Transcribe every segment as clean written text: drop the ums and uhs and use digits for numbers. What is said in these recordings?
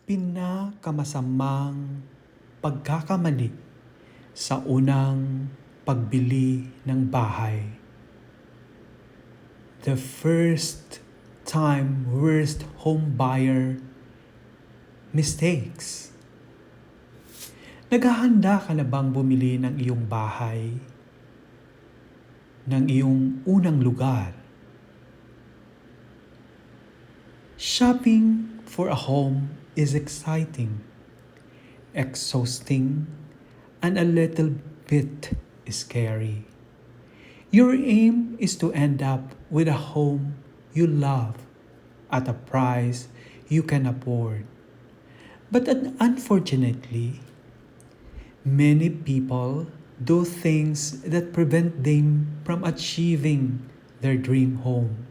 Pinakamasamang pagkakamali sa unang pagbili ng bahay. The first time worst home buyer mistakes. Naghahanda ka na bang bumili ng iyong bahay? Ng iyong unang lugar? Shopping for a home is exciting, exhausting, and a little bit scary. Your aim is to end up with a home you love at a price you can afford. But unfortunately, many people do things that prevent them from achieving their dream home.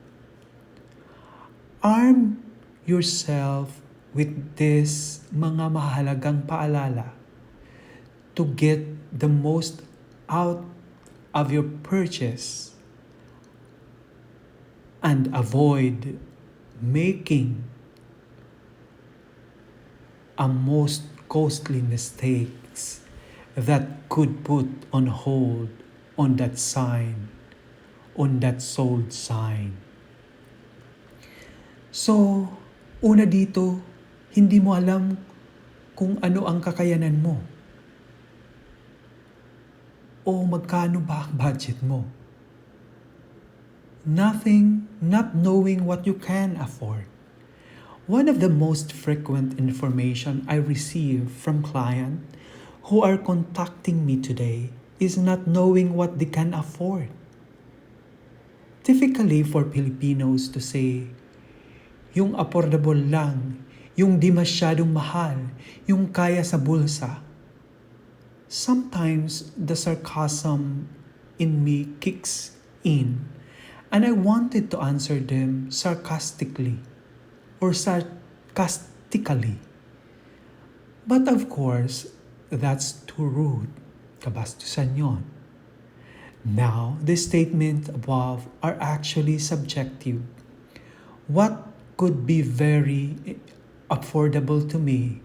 Arm yourself with this mga mahalagang paalala to get the most out of your purchase and avoid making a most costly mistakes that could put on hold on that sign, on that sold sign. So, una dito, hindi mo alam kung ano ang kakayanan mo. O magkano ba ang budget mo? Not knowing what you can afford. One of the most frequent information I receive from clients who are contacting me today is not knowing what they can afford. Typically for Filipinos to say, yung affordable lang, yung di masyadong mahal, yung kaya sa bulsa. Sometimes the sarcasm in me kicks in and I wanted to answer them sarcastically or sarcastically. But of course, that's too rude. Kabastusan yon. Now, the statement above are actually subjective. What could be very affordable to me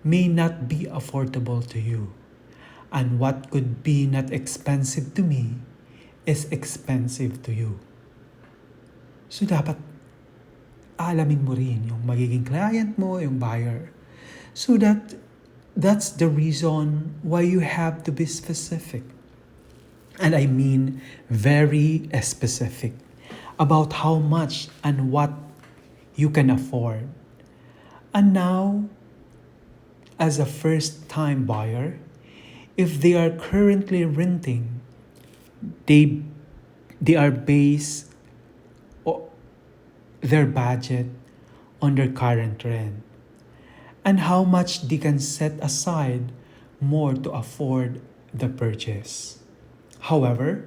may not be affordable to you. And what could be not expensive to me is expensive to you. So dapat alamin mo rin yung magiging client mo, yung buyer. So that's the reason why you have to be specific. And I mean very specific about how much and what you can afford. And now, as a first-time buyer, if they are currently renting, they are based their budget on their current rent and how much they can set aside more to afford the purchase. However,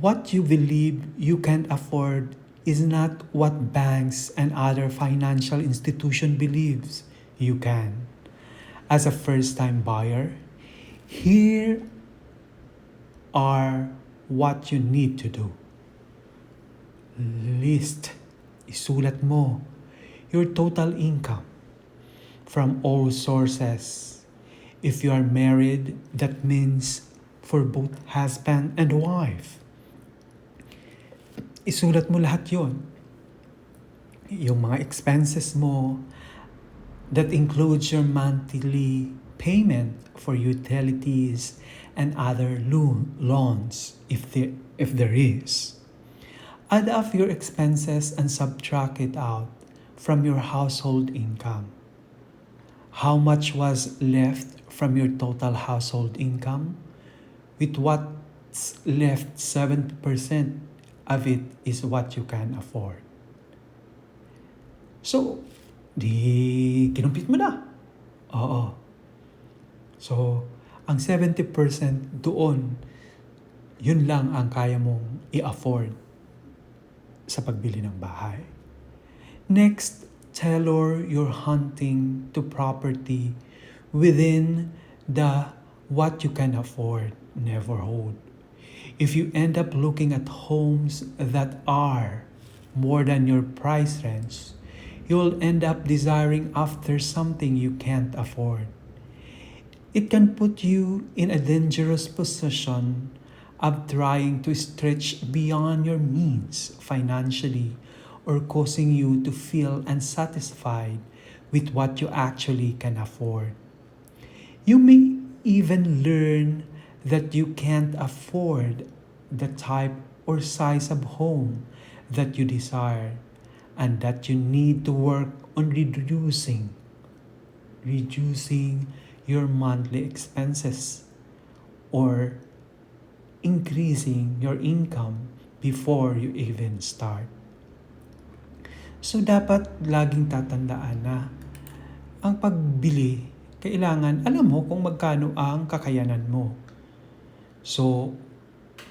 what you believe you can afford is not what banks and other financial institution believes you can. As a first-time buyer, here are what you need to do. Isulat mo your total income from all sources. If you are married, that means for both husband and wife. Isulat mo lahat yon. Yung mga expenses mo, that includes your monthly payment for utilities and other loans if there is. Add up your expenses and subtract it out from your household income. How much was left from your total household income? With what's left, 70% of it is what you can afford. So, di kinumpit mo na. Oo. So, ang 70% doon, yun lang ang kaya mong i-afford sa pagbili ng bahay. Next, tailor your hunting to property within the what you can afford neighborhood. If you end up looking at homes that are more than your price range, you'll end up desiring after something you can't afford. It can put you in a dangerous position of trying to stretch beyond your means financially or causing you to feel unsatisfied with what you actually can afford. You may even learn that you can't afford the type or size of home that you desire and that you need to work on reducing your monthly expenses or increasing your income before you even start. So dapat laging tatandaan na ang pagbili, kailangan alam mo kung magkano ang kakayanan mo. So,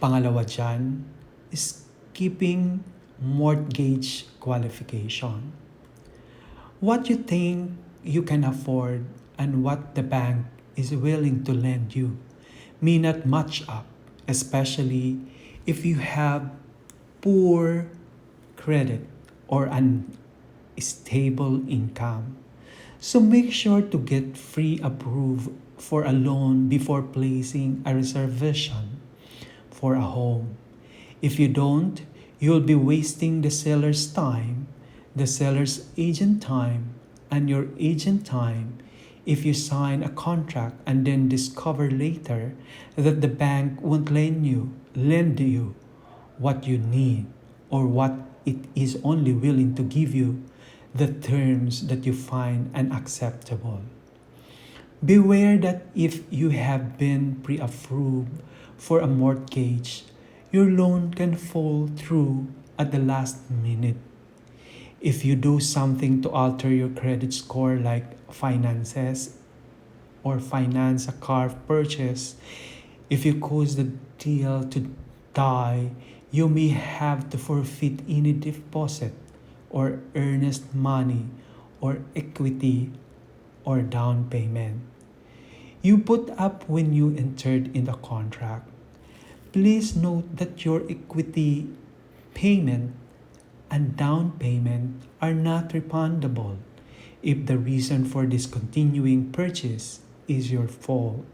pangalawa dyan is keeping mortgage qualification. What you think you can afford and what the bank is willing to lend you may not match up, especially if you have poor credit or unstable income. So make sure to get pre-approved for a loan before placing a reservation for a home. If you don't, you'll be wasting the seller's time, the seller's agent time, and your agent time if you sign a contract and then discover later that the bank won't lend you what you need or what it is only willing to give you the terms that you find unacceptable. Beware that if you have been pre-approved for a mortgage, your loan can fall through at the last minute. If you do something to alter your credit score like finances or finance a car purchase, if you cause the deal to die, you may have to forfeit any deposit or earnest money or equity or down payment you put up when you entered in the contract. Please note that your equity payment and down payment are not refundable if the reason for discontinuing purchase is your fault.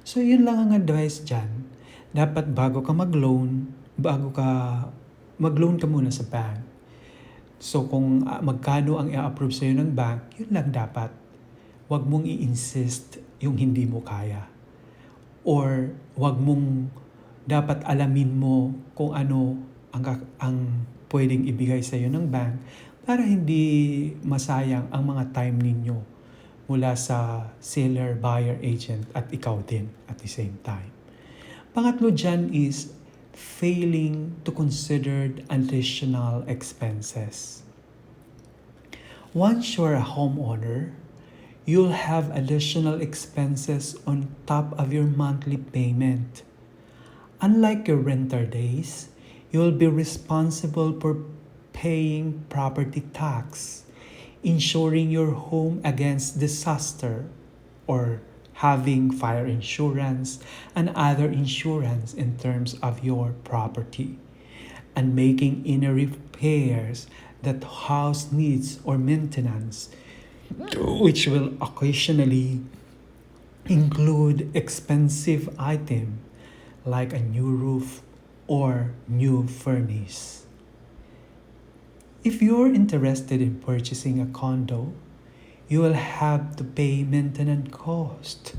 So yun lang ang advice dyan. Dapat bago ka mag-loan ka muna sa bank. So kung magkano ang i-approve sa'yo ng bank, yun lang dapat. Huwag mong i-insist yung hindi mo kaya. Or huwag mong dapat alamin mo kung ano ang pwedeng ibigay sa'yo ng bank para hindi masayang ang mga time ninyo mula sa seller, buyer, agent at ikaw din at the same time. Pangatlo dyan is failing to consider additional expenses. Once you're a homeowner, you'll have additional expenses on top of your monthly payment. Unlike your renter days, you'll be responsible for paying property tax, insuring your home against disaster, or having fire insurance and other insurance in terms of your property, and making any repairs that house needs or maintenance, which will occasionally include expensive items like a new roof or new furnace. If you're interested in purchasing a condo, you will have to pay maintenance cost,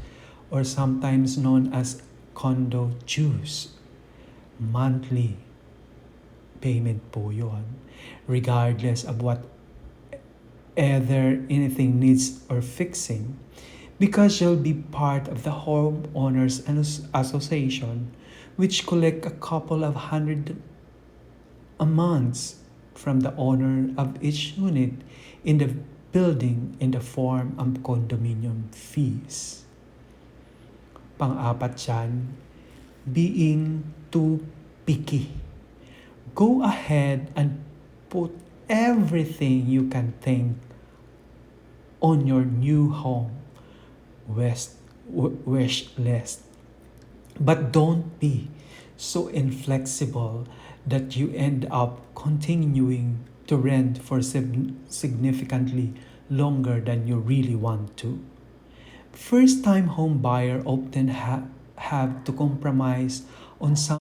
or sometimes known as condo dues. Monthly payment po yun, regardless of what either anything needs or fixing, because you'll be part of the homeowners association, which collect a couple of hundred a month from the owner of each unit in the building in the form of condominium fees. Pang-apat dyan, being too picky. Go ahead and put everything you can think on your new home wish list. But don't be so inflexible that you end up continuing to rent for significantly longer than you really want to. First-time home buyer often have to compromise on some